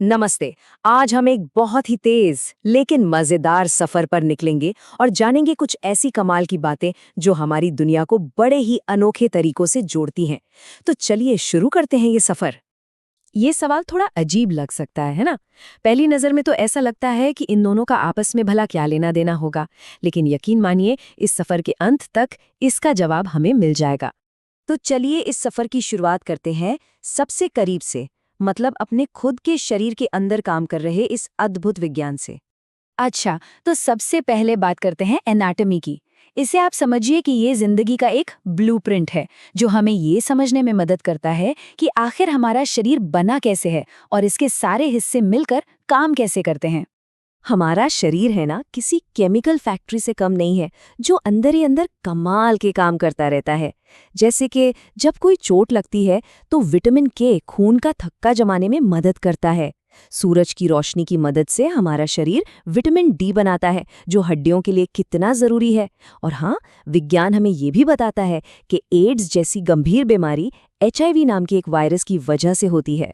नमस्ते। आज हम एक बहुत ही तेज लेकिन मजेदार सफर पर निकलेंगे और जानेंगे कुछ ऐसी कमाल की बातें जो हमारी दुनिया को बड़े ही अनोखे तरीकों से जोड़ती हैं। तो चलिए शुरू करते हैं ये सफर। ये सवाल थोड़ा अजीब लग सकता है ना? पहली नजर में तो ऐसा लगता है कि इन दोनों का आपस में भला क्या लेना देना होगा, लेकिन यकीन मानिए इस सफर के अंत तक इसका जवाब हमें मिल जाएगा। तो चलिए इस सफर की शुरुआत करते हैं सबसे करीब से, मतलब अपने खुद के शरीर के अंदर काम कर रहे इस अद्भुत विज्ञान से। अच्छा, तो सबसे पहले बात करते हैं एनाटॉमी की। इसे आप समझिए कि ये जिंदगी का एक ब्लूप्रिंट है जो हमें ये समझने में मदद करता है कि आखिर हमारा शरीर बना कैसे है और इसके सारे हिस्से मिलकर काम कैसे करते हैं। हमारा शरीर है ना, किसी केमिकल फैक्ट्री से कम नहीं है जो अंदर ही अंदर कमाल के काम करता रहता है। जैसे कि जब कोई चोट लगती है तो विटामिन के खून का थक्का जमाने में मदद करता है। सूरज की रोशनी की मदद से हमारा शरीर विटामिन डी बनाता है जो हड्डियों के लिए कितना जरूरी है। और हाँ, विज्ञान हमें ये भी बताता है कि एड्स जैसी गंभीर बीमारी HIV नाम के एक वायरस की वजह से होती है।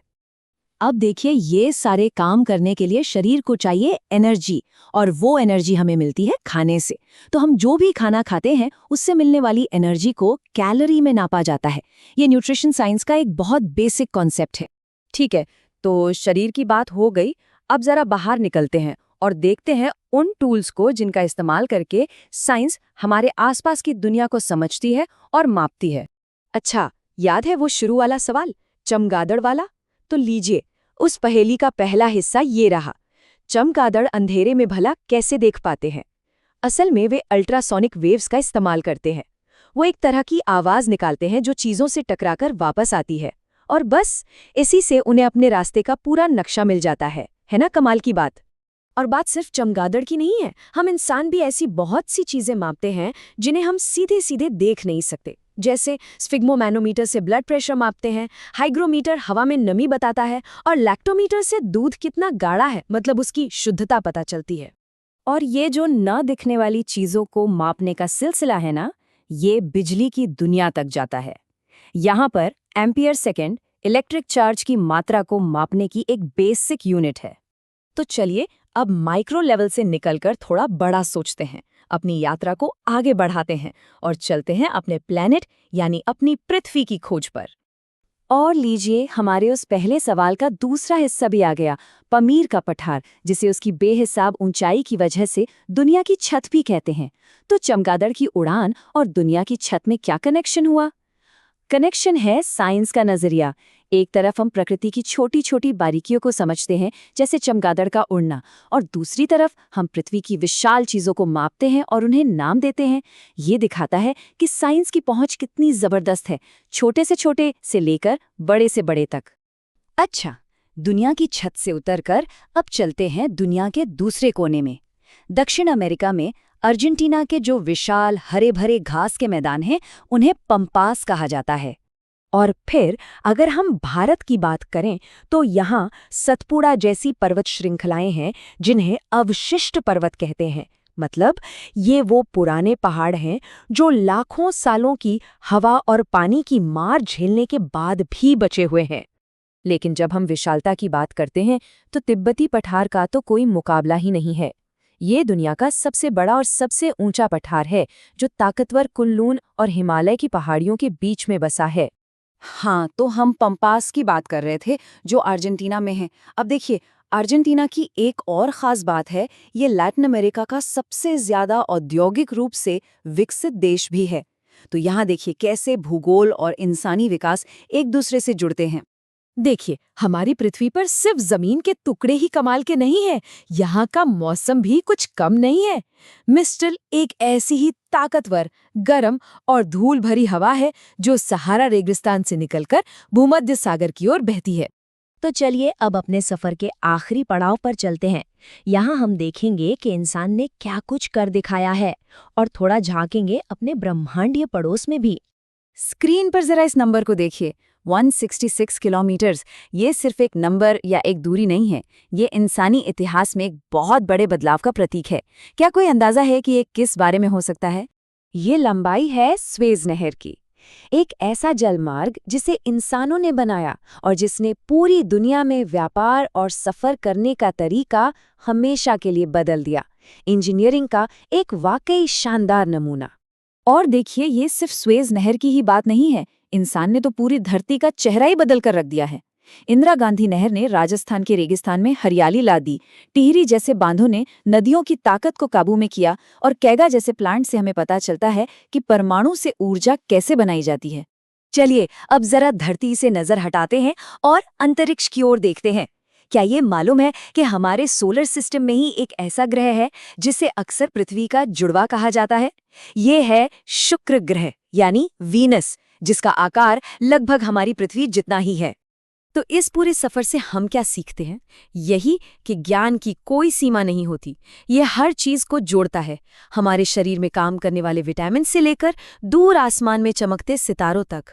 अब देखिए, ये सारे काम करने के लिए शरीर को चाहिए एनर्जी, और वो एनर्जी हमें मिलती है खाने से। तो हम जो भी खाना खाते हैं उससे मिलने वाली एनर्जी को कैलोरी में नापा जाता है। ये न्यूट्रिशन साइंस का एक बहुत बेसिक कॉन्सेप्ट है। ठीक है, तो शरीर की बात हो गई। अब जरा बाहर निकलते हैं और देखते हैं उन टूल्स को जिनका इस्तेमाल करके साइंस हमारे आसपास की दुनिया को समझती है और मापती है। अच्छा, याद है वो शुरू वाला सवाल, चमगादड़ वाला? तो लीजिए, उस पहेली का पहला हिस्सा ये रहा। चमगादड़ अंधेरे में भला कैसे देख पाते हैं? असल में वे अल्ट्रासोनिक वेव्स का इस्तेमाल करते हैं। वो एक तरह की आवाज निकालते हैं जो चीजों से टकराकर वापस आती है, और बस इसी से उन्हें अपने रास्ते का पूरा नक्शा मिल जाता है ना कमाल की बात। और बात सिर्फ चमगादड़ की नहीं है, हम इंसान भी ऐसी बहुत सी चीजें मापते हैं जिन्हें हम सीधे सीधे देख नहीं सकते। जैसे स्फिग्मोमैनोमीटर से ब्लड प्रेशर मापते हैं, हाइग्रोमीटर हवा में नमी बताता है, और लैक्टोमीटर से दूध कितना गाढ़ा है, मतलब उसकी शुद्धता पता चलती है। और ये जो न दिखने वाली चीजों को मापने का सिलसिला है ना, ये बिजली की दुनिया तक जाता है। यहाँ पर एम्पियर सेकेंड इलेक्ट्रिक चार्ज की मात्रा को मापने की एक बेसिक यूनिट है। तो चलिए अब माइक्रो लेवल से निकलकर थोड़ा बड़ा सोचते हैं, अपनी यात्रा को आगे बढ़ाते हैं और चलते हैं अपने प्लैनेट यानी अपनी पृथ्वी की खोज पर। और लीजिए, हमारे उस पहले सवाल का दूसरा हिस्सा भी आ गया, पमीर का पठार, जिसे उसकी बेहिसाब ऊंचाई की वजह से दुनिया की छत भी कहते हैं। तो चमगादड़ की उड़ान और दुनिया की छत में क्या कनेक्शन हुआ? कनेक्शन है साइंस का नजरिया। एक तरफ हम प्रकृति की छोटी छोटी बारीकियों को समझते हैं, जैसे चमगादड़ का उड़ना, और दूसरी तरफ हम पृथ्वी की विशाल चीजों को मापते हैं और उन्हें नाम देते हैं। ये दिखाता है कि साइंस की पहुंच कितनी जबरदस्त है, छोटे से लेकर बड़े से बड़े तक। अच्छा, दुनिया की छत से उतरकर अब चलते हैं दुनिया के दूसरे कोने में। दक्षिण अमेरिका में अर्जेंटीना के जो विशाल हरे भरे घास के मैदान हैं, उन्हें पंपास कहा जाता है। और फिर अगर हम भारत की बात करें तो यहाँ सतपुड़ा जैसी पर्वत श्रृंखलाएं हैं जिन्हें अवशिष्ट पर्वत कहते हैं। मतलब ये वो पुराने पहाड़ हैं जो लाखों सालों की हवा और पानी की मार झेलने के बाद भी बचे हुए हैं। लेकिन जब हम विशालता की बात करते हैं तो तिब्बती पठार का तो कोई मुकाबला ही नहीं है। ये दुनिया का सबसे बड़ा और सबसे ऊंचा पठार है जो ताकतवर कुनलून और हिमालय की पहाड़ियों के बीच में बसा है। हाँ, तो हम पंपास की बात कर रहे थे जो अर्जेंटीना में है। अब देखिए, अर्जेंटीना की एक और ख़ास बात है, ये लैटिन अमेरिका का सबसे ज़्यादा औद्योगिक रूप से विकसित देश भी है। तो यहाँ देखिए कैसे भूगोल और इंसानी विकास एक दूसरे से जुड़ते हैं। देखिए, हमारी पृथ्वी पर सिर्फ जमीन के टुकड़े ही कमाल के नहीं हैं, यहाँ का मौसम भी कुछ कम नहीं है। मिस्टल एक ऐसी ही ताकतवर, गर्म और धूल भरी हवा है जो सहारा रेगिस्तान से निकलकर भूमध्य सागर की ओर बहती है। तो चलिए अब अपने सफर के आखिरी पड़ाव पर चलते हैं। यहाँ हम देखेंगे कि इंसान ने क्या कुछ कर दिखाया है, और थोड़ा झांकेंगे अपने ब्रह्मांडीय पड़ोस में भी। स्क्रीन पर जरा इस नंबर को देखिए, 166 किलोमीटर्स। ये सिर्फ एक नंबर या एक दूरी नहीं है, ये इंसानी इतिहास में एक बहुत बड़े बदलाव का प्रतीक है। क्या कोई अंदाजा है कि ये किस बारे में हो सकता है? ये लंबाई है स्वेज नहर की। एक ऐसा जलमार्ग जिसे इंसानों ने बनाया और जिसने पूरी दुनिया में व्यापार और सफर करने का तरीका हमेशा के लिए बदल दिया। इंजीनियरिंग का एक वाकई शानदार नमूना। और देखिए, ये सिर्फ स्वेज नहर की ही बात नहीं है। इंसान ने तो पूरी धरती का चेहरा ही बदल कर रख दिया है। इंदिरा गांधी नहर ने राजस्थान के रेगिस्तान में हरियाली ला दी। टिहरी जैसे बांधों ने नदियों की ताकत को काबू में किया। और कैगा जैसे प्लांट से हमें पता चलता है कि परमाणु से ऊर्जा कैसे बनाई जाती है। चलिए अब जरा धरती से नजर हटाते हैं और अंतरिक्ष की ओर देखते हैं। क्या ये मालूम है कि हमारे सोलर सिस्टम में ही एक ऐसा ग्रह है जिसे अक्सर पृथ्वी का जुड़वा कहा जाता है? ये है शुक्र ग्रह यानी वीनस, जिसका आकार लगभग हमारी पृथ्वी जितना ही है। तो इस पूरे सफर से हम क्या सीखते हैं? यही कि ज्ञान की कोई सीमा नहीं होती। ये हर चीज को जोड़ता है, हमारे शरीर में काम करने वाले विटामिन से लेकर दूर आसमान में चमकते सितारों तक।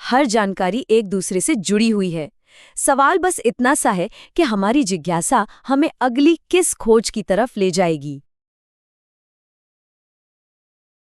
हर जानकारी एक दूसरे से जुड़ी हुई है। सवाल बस इतना सा है कि हमारी जिज्ञासा हमें अगली किस खोज की तरफ ले जाएगी।